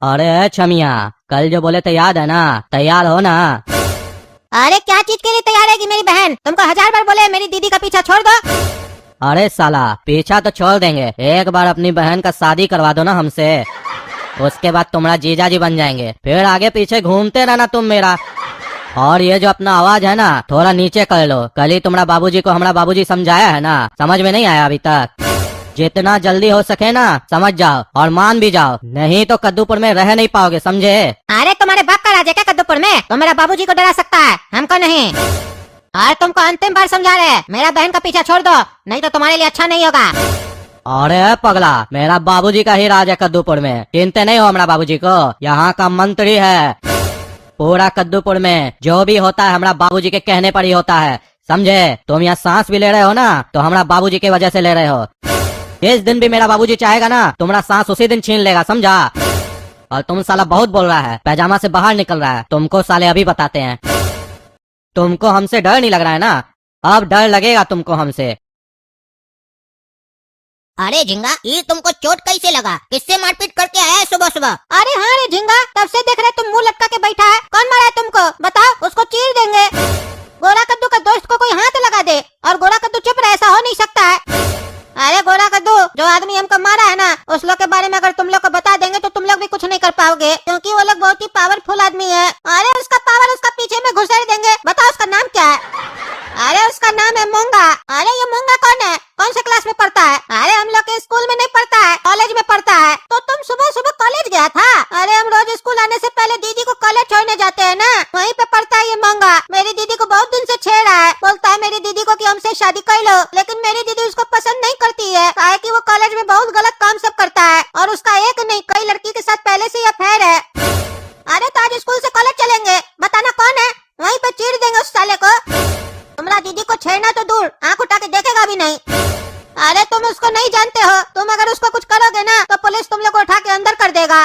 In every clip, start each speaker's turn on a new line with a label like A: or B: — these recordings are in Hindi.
A: अरे छमिया, कल जो बोले थे याद है ना? तैयार हो ना?
B: अरे क्या चीज के लिए तैयार है कि मेरी बहन? तुमको 1000 बार बोले मेरी दीदी का पीछा छोड़ दो।
A: अरे साला, पीछा तो छोड़ देंगे, एक बार अपनी बहन का शादी करवा दो ना हमसे, उसके बाद तुम्हारा जीजा जी बन जाएंगे, फिर आगे पीछे घूमते रहना तुम मेरा। और ये जो अपना आवाज है ना, थोड़ा नीचे कर लो। कल ही तुम्हारा बाबूजी को हमारा बाबूजी समझाया है ना, समझ में नहीं आया अभी तक? जितना जल्दी हो सके ना समझ जाओ और मान भी जाओ, नहीं तो कद्दूपुर में रह नहीं पाओगे, समझे?
B: अरे तुम्हारे बाप का राज है क्या कद्दूपुर में? तो मेरा बाबूजी को डरा सकता है, हमको नहीं। और तुमको अंतिम बार समझा रहे, मेरा बहन का पीछा छोड़ दो, नहीं तो तुम्हारे लिए अच्छा नहीं होगा।
A: अरे पगला, मेरा बाबूजी का ही राज है कद्दूपुर में, चिंता नहीं हो हमारा बाबूजी को, यहाँ का मंत्री है। पूरा कद्दूपुर में जो भी होता है हमारा बाबूजी के कहने पर ही होता है, समझे? तुम यहाँ सांस भी ले रहे हो ना, तो हमारा बाबूजी की वजह से ले रहे हो। जिस दिन भी मेरा बाबूजी चाहेगा ना, तुम्हारा सांस उसी दिन छीन लेगा, समझा? और तुम साला बहुत बोल रहा है, पैजामा से बाहर निकल रहा है, तुमको साले अभी बताते हैं। तुमको हमसे डर नहीं लग रहा है ना? अब डर लगेगा तुमको हमसे।
B: अरे झिंगा, ये तुमको चोट कैसे लगा? किससे मारपीट करके आया है सुबह सुबह? अरे हाँ रे झिंगा, तब से देख रहे तुम मुंह लटका के बैठा है। कौन मारा है तुमको? बताओ, उसको चीर देंगे। गोरा कद्दू का दोस्त को कोई हाथ लगा दे और गोरा कद्दू चुप रहे, ऐसा हो नहीं सकता है। अरे गोरा कद्दू, जो आदमी हमको मारा है ना, उस लोग के बारे में अगर तुम लोग को बता देंगे तो तुम लोग भी कुछ नहीं कर पाओगे, क्योंकि वो लोग बहुत ही पावरफुल आदमी है। अरे उसका पावर उसका पीछे में घुसेड़ देंगे। बताओ उसका नाम क्या है? अरे उसका नाम है मूंगा। अरे ये मूंगा कौन है? कौन से क्लास में पढ़ता है? अरे हम लोग के स्कूल में नहीं पढ़ता है, कॉलेज में पढ़ता है। तो तुम सुबह सुबह कॉलेज गया था? अरे हम रोज स्कूल आने से पहले दीदी को कॉलेज छोड़ने जाते हैं ना, वहीं पे पढ़ता है ये मूंगा। मेरी दीदी को बहुत दिन से छेड़ रहा है, बोलता है मेरी दीदी को कि हमसे शादी कर लो, लेकिन मेरी दीदी उसको पसंद नहीं करती है, काहे कि वो कॉलेज में बहुत गलत काम सब करता है और उसका एक नहीं कई लड़की के साथ पहले से ही अफेयर है। अरे तो आज स्कूल से कॉलेज चलेंगे, बताना कौन है, वहीं पे चीर देंगे उस साले को। तुम्हारा दीदी को छेड़ना तो दूर, आंख उठा के देखेगा भी नहीं। अरे तुम उसको नहीं जानते हो, तुम अगर उसको कुछ करोगे ना तो पुलिस तुम लोग को उठा के अंदर कर देगा।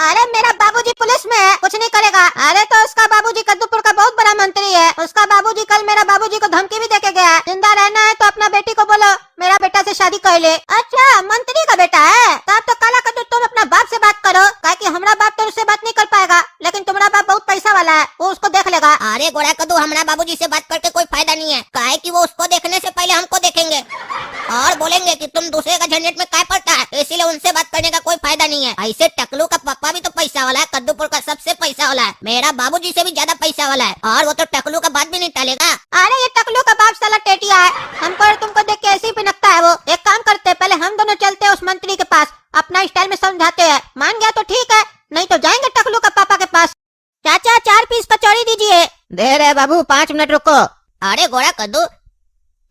B: अरे मेरा बाबूजी पुलिस में है, कुछ नहीं करेगा। अरे तो उसका बाबूजी कद्दूपुर का बहुत बड़ा मंत्री है, उसका बाबूजी कल मेरा बाबूजी को धमकी भी देके गया है, जिंदा रहना है तो अपना बेटी को बोलो मेरा बेटा से शादी कर ले। अच्छा, मंत्री का बेटा है, तब तो काला कद्दू तुम अपना बाप से बात करो, काहे कि हमारा बाप तो उससे बात नहीं कर पाएगा, लेकिन तुम्हारा बाप बहुत पैसा वाला है, वो उसको देख लेगा। अरे गोरा कद्दू, हमारा बाबूजी से बात करके कोई फायदा नहीं है, काहे कि वो उसको देखने से पहले हमको देखेंगे और बोलेंगे कि तुम दूसरे का झंझट में क्या पड़ता है, इसीलिए उनसे बात करने का कोई फायदा नहीं है। ऐसे टकलू का पापा भी तो पैसा वाला है, कद्दूपुर का सबसे पैसा वाला है, मेरा बाबूजी से भी ज्यादा पैसा वाला है, और वो तो टकलू का बात भी नहीं टालेगा। अरे ये टकलू का बाप साला टेटिया है, हमको और तुमको देख के ऐसे ही पिनकता है वो। एक काम करते हैं, पहले हम दोनों चलते हैं उस मंत्री के पास, अपना स्टाइल में समझाते हैं, मान गया तो ठीक है, नहीं तो जाएंगे टकलू का पापा के पास। चाचा 4 पीस कचौड़ी दीजिए। दे रहे बाबू, 5 मिनट रुको। अरे गोरा कद्दू,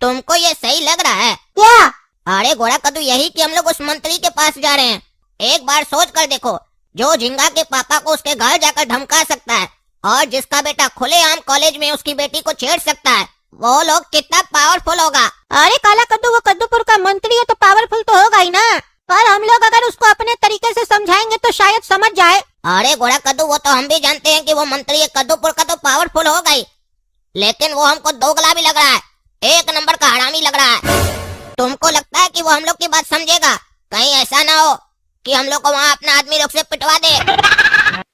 B: तुमको ये सही लग रहा है क्या? अरे गोरा कद्दू, यही कि हम लोग उस मंत्री के पास जा रहे हैं। एक बार सोच कर देखो, जो झिंगा के पापा को उसके घर जाकर धमका सकता है और जिसका बेटा खुलेआम कॉलेज में उसकी बेटी को छेड़ सकता है, वो लोग कितना पावरफुल होगा। अरे काला कद्दू, वो कद्दूपुर का मंत्री है तो पावरफुल तो होगा ही ना, पर हम लोग अगर उसको अपने तरीके से समझाएंगे तो शायद समझ जाए। अरे गोरा कद्दू, वो तो हम भी जानते हैं कि वो मंत्री है कद्दूपुर का, तो पावरफुल होगा ही, लेकिन वो हमको दोगला भी लग रहा है, एक नंबर का हरामी लग रहा है। तुमको लगता है कि वो हम लोग की बात समझेगा? कहीं ऐसा ना हो कि हम लोग को वहाँ अपना आदमी लोग से पिटवा दे।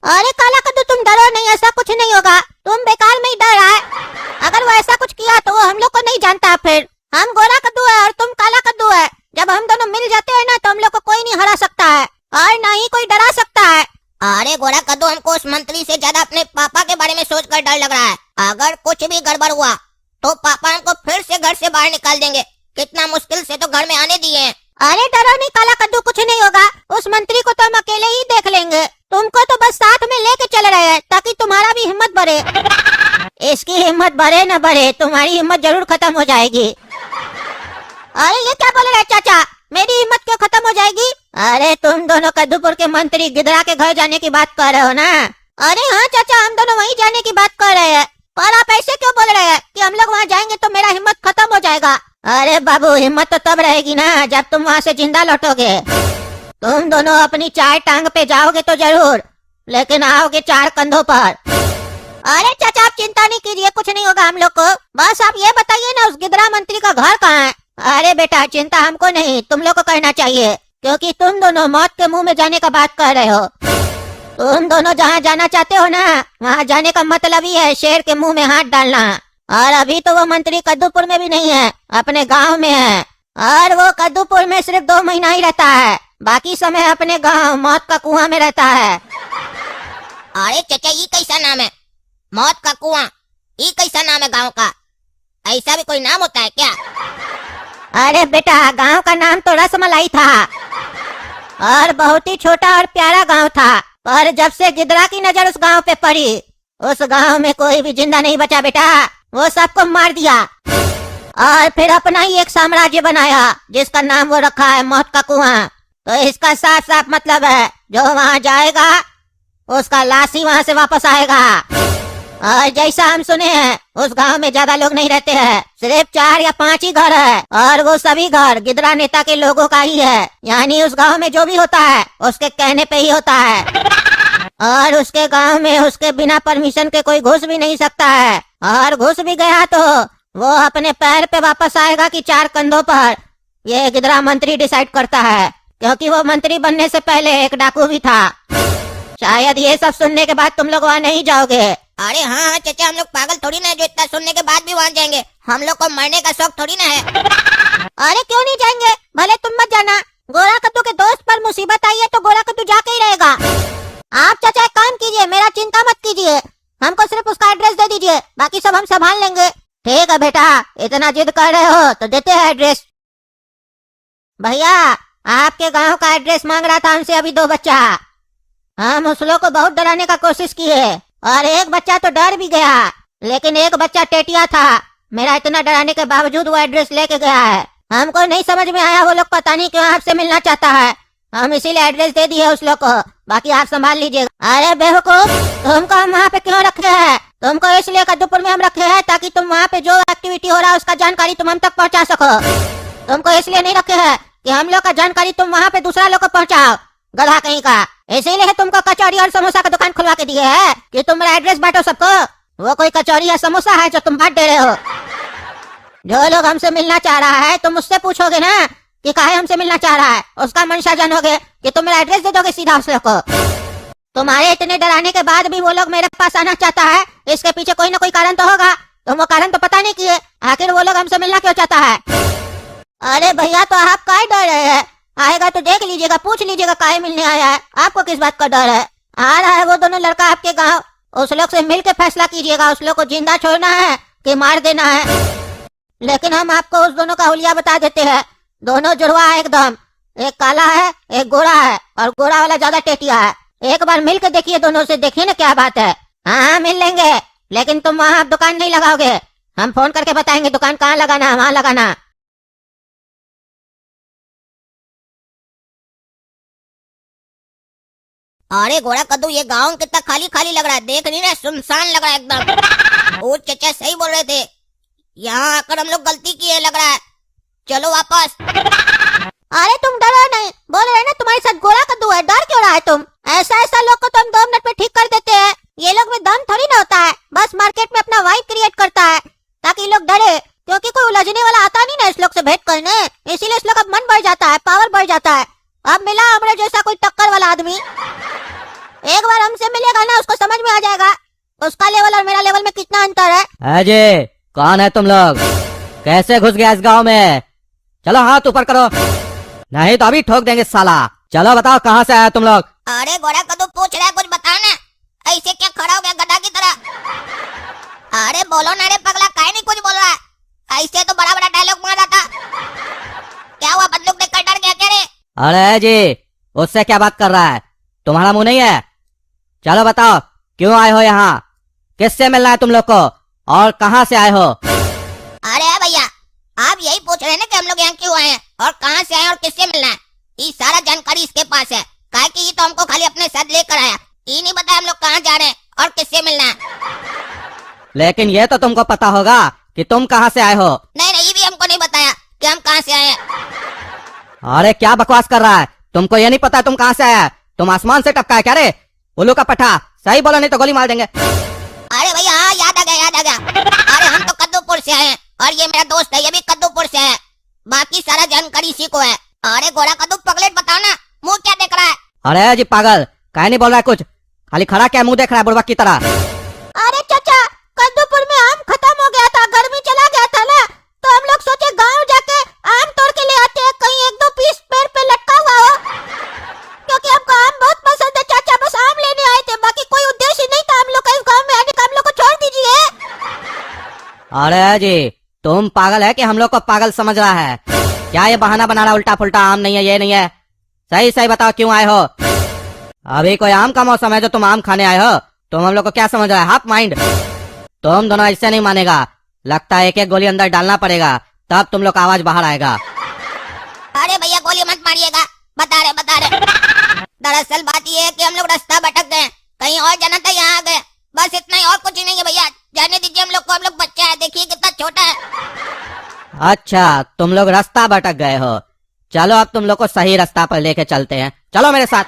B: अरे काला कद्दू, तुम डरो नहीं, ऐसा कुछ नहीं होगा, तुम बेकार में ही डर रहा है। अगर वो ऐसा कुछ किया तो वो हम लोग को नहीं जानता, फिर हम गोरा कद्दू है और तुम काला कद्दू है, जब हम दोनों मिल जाते हैं ना तो हम लोग को कोई नहीं हरा सकता है और न ही कोई डरा सकता है। अरे गोरा कद्दू, हमको उस मंत्री से ज्यादा अपने पापा के बारे में सोचकर डर लग रहा है। अगर कुछ भी गड़बड़ हुआ तो पापा हमको फिर से घर से बाहर निकाल देंगे, कितना मुश्किल से तो घर में आने दिए हैं। अरे डरो नहीं काला कद्दू, कुछ नहीं होगा, उस मंत्री को तो हम अकेले ही देख लेंगे, तुमको तो बस साथ में लेके चल रहे हैं ताकि तुम्हारा भी हिम्मत बढ़े। इसकी हिम्मत बढ़े न बढ़े, तुम्हारी हिम्मत जरूर खत्म हो जाएगी। अरे ये क्या बोल रहे चाचा, मेरी हिम्मत क्यों खत्म हो जाएगी? अरे तुम दोनों कद्दूपुर के मंत्री गिदरा के घर जाने की बात कर रहे हो ना? अरे हाँ चाचा, हम दोनों वहीं जाने की बात कर रहे हैं, पर आप ऐसे क्यों बोल रहे हैं कि हम लोग वहाँ जाएंगे तो मेरा हिम्मत खत्म हो जाएगा? अरे बाबू, हिम्मत तो तब रहेगी ना जब तुम वहाँ से जिंदा लौटोगे। तुम दोनों अपनी 4 टांग पे जाओगे तो जरूर, लेकिन आओगे 4 कंधों पर। अरे चाचा, आप चिंता नहीं कीजिए, कुछ नहीं होगा हम लोग को, बस आप ये बताइए ना उस गिदरा मंत्री का घर कहाँ है? अरे बेटा, चिंता हमको नहीं तुम लोग को करना चाहिए, क्योंकि तुम दोनों मौत के मुंह में जाने का बात कर रहे हो। तुम दोनों जहाँ जाना चाहते हो ना, वहाँ जाने का मतलब ही है शेर के मुंह में हाथ डालना। और अभी तो वो मंत्री कद्दूपुर में भी नहीं है, अपने गांव में है। और वो कद्दूपुर में सिर्फ 2 महीना ही रहता है, बाकी समय अपने गांव मौत का कुआं में रहता है। अरे चाचा, ये कैसा नाम है? मौत का कुआं, ये कैसा नाम है गांव का? ऐसा भी कोई नाम होता है क्या? अरे बेटा, गांव का नाम तो रसमलाई था और बहुत ही छोटा और प्यारा गांव था। पर जब से गिदरा की नजर उस गांव पे पड़ी, उस गांव में कोई भी जिंदा नहीं बचा बेटा। वो सबको मार दिया और फिर अपना ही एक साम्राज्य बनाया जिसका नाम वो रखा है मौत का कुआं। तो इसका साफ साफ मतलब है, जो वहाँ जाएगा उसका लाश ही वहाँ से वापस आएगा। और जैसा हम सुने हैं, उस गांव में ज्यादा लोग नहीं रहते हैं, सिर्फ 4 या 5 ही घर है। और वो सभी घर गिदरा नेता के लोगों का ही है। यानी उस गांव में जो भी होता है उसके कहने पे ही होता है। और उसके गांव में उसके बिना परमिशन के कोई घुस भी नहीं सकता है। और घुस भी गया तो वो अपने पैर पे वापस आएगा कि 4 कंधों पर, ये गिदरा मंत्री डिसाइड करता है। क्योंकि वो मंत्री बनने से पहले एक डाकू भी था। शायद ये सब सुनने के बाद तुम लोग वहाँ नहीं जाओगे। अरे हाँ चाचा, हम लोग पागल थोड़ी ना जो इतना सुनने के बाद भी वहाँ जाएंगे। हम लोग को मरने का शौक थोड़ी ना है। अरे क्यों नहीं जाएंगे? भले तुम मत जाना। गोरा कद्दू के दोस्त पर मुसीबत आई है तो गोरा कद्दू जाके ही रहेगा। आप चाचा एक काम कीजिए, मेरा चिंता मत कीजिए, हमको सिर्फ उसका एड्रेस दे दीजिए, बाकी सब हम संभाल लेंगे। ठीक है बेटा, इतना जिद कर रहे हो तो देते हैं एड्रेस। भैया, आपके गांव का एड्रेस मांग रहा था हमसे अभी 2 बच्चा। हम उस लोग को बहुत डराने का कोशिश किए और एक बच्चा तो डर भी गया, लेकिन एक बच्चा टेटिया था। मेरा इतना डराने के बावजूद वो एड्रेस लेके गया है। हमको नहीं समझ में आया वो लोग पता नहीं क्यों आपसे मिलना चाहता है। हम इसीलिए एड्रेस दे दिए उस लोग को, बाकी आप संभाल लीजिएगा। अरे बेवकूफ, तुमको हम वहाँ पे क्यों रखे हैं? तुमको इसलिए कद्दूपुर में हम रखे हैं ताकि तुम वहाँ पे जो एक्टिविटी हो रहा है उसका जानकारी तुम हम तक पहुँचा सको। तुमको इसलिए नहीं रखे हैं कि हम लोग का जानकारी तुम वहाँ पे दूसरा लोग को पहुँचाओ, गधा कहीं का। इसीलिए तुमको कचौड़ी और समोसा का दुकान खुलवा के दिए है कि तुम मेरा एड्रेस बांटो सबको। वो कोई कचौड़ी या समोसा है जो तुम बांट दे रहे हो? जो लोग हमसे मिलना चाह रहा है तुम उससे पूछोगे ना कि काहे हमसे मिलना चाह रहा है, उसका मंशा जानोगे कि तुम मेरा एड्रेस दे दोगे सीधा उस लोग को। तुम्हारे इतने डराने के बाद भी वो लोग मेरे पास आना चाहता है, इसके पीछे कोई ना कोई कारण तो होगा। तुम वो कारण तो पता नहीं किए, आखिर वो लोग हमसे मिलना क्यों चाहता है? अरे भैया, तो आप काहे डर रहे हैं? आएगा तो देख लीजिएगा, पूछ लीजिएगा काहे मिलने आया है। आपको किस बात का डर है? आ रहा है वो दोनों लड़का आपके गांव, उस लोग से मिल के फैसला कीजिएगा, उस लोग को जिंदा छोड़ना है कि मार देना है। लेकिन हम आपको उस दोनों का हुलिया बता देते हैं। दोनों जुड़वा है एकदम, एक काला है एक गोरा है, और गोरा वाला ज्यादा टेटिया है। एक बार मिल के देखिए दोनों से, देखिए ना क्या बात है। हाँ मिल लेंगे, लेकिन तुम वहाँ दुकान नहीं लगाओगे, हम फोन करके बताएंगे दुकान कहाँ लगाना, वहाँ लगाना। अरे गोरा कद्दू, ये गांव कितना खाली खाली लग रहा है, देख नहीं ना, सुनसान लग रहा है एकदम। वो चचा सही बोल रहे थे, यहाँ आकर हम लोग गलती किए लग रहा है। चलो वापस। अरे तुम डरो नहीं, बोल रहे ना तुम्हारे साथ गोरा कद्दू है, डर क्यों रहा है तुम? ऐसा लोग को तो हम 2 मिनट में ठीक कर देते हैं। ये लोग में दम थोड़ी ना होता है, बस मार्केट में अपना वाइब क्रिएट करता है ताकि लोग डरे, क्योंकि कोई उलझने वाला आता नहीं ना इस लोग से भेंट करने, इसीलिए इस लोग का मन बढ़ जाता है, पावर बढ़ जाता है। अब मिला हमरे जैसा कोई टक्कर वाला आदमी, एक बार हमसे मिलेगा ना उसको समझ में आ जाएगा उसका लेवल और मेरा लेवल में कितना अंतर है।
A: अजय, कौन है तुम लोग? कैसे घुस गया इस गांव में? चलो हाथ ऊपर करो, नहीं तो अभी ठोक देंगे साला। चलो बताओ कहाँ से आया तुम लोग?
B: अरे गोरा कद्दू पूछ रहा है, कुछ बताओ ना, ऐसे क्या खड़ा हो गया गधा की तरह? अरे बोलो ना रे पगला, काहे नहीं कुछ बोल रहा है? ऐसे तो बड़ा बड़ा डायलॉग मारा था, क्या हुआ बंदूक देखकर डर गया क्या रे?
A: अरे जी, उससे क्या बात कर रहा है? तुम्हारा मुंह नहीं है? चलो बताओ क्यों आए हो यहाँ, किससे मिलना है तुम लोग को, और कहाँ से आए हो?
B: अरे भैया, आप यही पूछ रहे हैं ना कि हम लोग यहाँ क्यों आए हैं और कहाँ से आए और किससे मिलना है? ये सारा जानकारी इसके पास है, काहे कि ये तो हमको खाली अपने साथ लेकर आया, ये नहीं बताया हम लोग कहाँ जा रहे हैं और किससे मिलना है।
A: लेकिन ये तो तुमको पता होगा कि तुम कहाँ से आए हो।
B: नहीं नहीं, ये भी हमको नहीं बताया कि हम कहाँ से आए हैं।
A: अरे क्या बकवास कर रहा है, तुमको ये नहीं पता तुम कहाँ से आया? तुम आसमान से टपका है क्या रे? उल्लू का पट्टा, सही बोलो नहीं तो गोली मार देंगे।
B: अरे भैया हाँ, याद आ गया याद आ गया। अरे हम तो कद्दूपुर से आए हैं और ये मेरा दोस्त है, ये भी कद्दूपुर से है, बाकी सारा जानकारी इसी को है। अरे गोरा कद्दू पगलेट बताओ ना, मुंह क्या देख रहा है?
A: अरे जी पागल, काहे नहीं बोल रहा है कुछ? खाली खड़ा क्या मुंह देख रहा है बुड़बक की तरह?
B: अरे चाचा, कद्दूपुर में आम खत्म हो गया था, गर्मी चला गया था ना, तो हम लोग सोचे गांव जाके आम तोड़ के ले आते हैं, कहीं एक दो पीस पेड़ पे लटका हुआ हो, क्योंकि हमको आम बहुत पसंद है चाचा। बस आम लेने आए थे, बाकी कोई उद्देश्य नहीं था हम लोग का इस गांव में आने का। हम लोग को छोड़ दीजिए।
A: अरे जी, तुम पागल है कि हम लोग को पागल समझ रहा है? क्या ये बहाना बना रहा उल्टा पुल्टा? आम नहीं है, ये नहीं है, सही सही बताओ क्यों आए हो? अभी कोई आम का मौसम है जो तुम आम खाने आए हो? तुम हम लोग को क्या समझ रहा है, हाफ माइंड? तुम दोनों ऐसे नहीं मानेगा, लगता है एक एक गोली अंदर डालना पड़ेगा, तब तुम लोग का आवाज बाहर आएगा।
B: अरे भैया गोली मत मारिएगा, बता रहे। दरअसल बात ये है कि हम लोग रास्ता भटक गए, कहीं और जाना था, यहाँ आ गए, बस इतना ही, और कुछ नहीं है भैया। जाने दीजिए हम लोग को, हम लोग बच्चा है, देखिए कितना छोटा है।
A: अच्छा, तुम लोग रास्ता भटक गए हो, चलो अब तुम लोग को सही रास्ता पर लेके चलते हैं, चलो मेरे साथ।